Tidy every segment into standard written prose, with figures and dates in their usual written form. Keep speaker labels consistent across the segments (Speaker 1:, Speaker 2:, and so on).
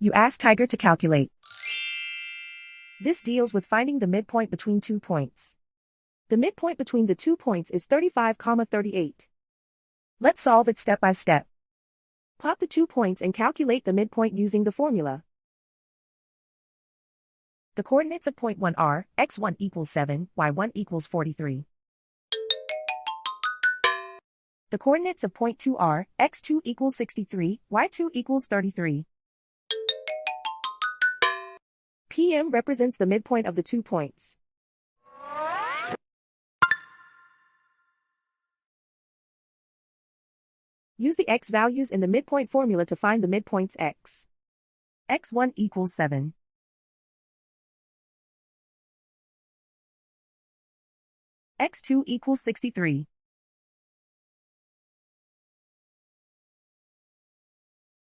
Speaker 1: You ask Tiger to calculate. This deals with finding the midpoint between 2 points. The midpoint between the 2 points is 35,38. Let's solve it step by step. Plot the 2 points and calculate the midpoint using the formula. The coordinates of point 1 are x1 equals 7, y1 equals 43. The coordinates of point 2 are x2 equals 63, y2 equals 33. PM represents the midpoint of the 2 points. Use the x values in the midpoint formula to find the midpoints x. x1 equals 7. x2 equals 63.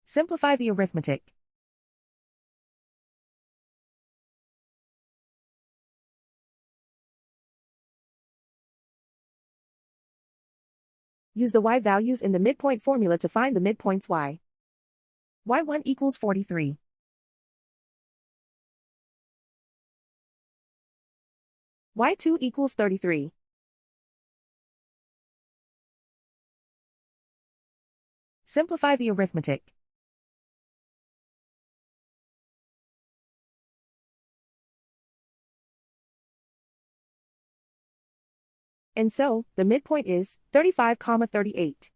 Speaker 1: Simplify the arithmetic. Use the y values in the midpoint formula to find the midpoints y. y1 equals 43. y2 equals 33. Simplify the arithmetic. And so, the midpoint is 35,38.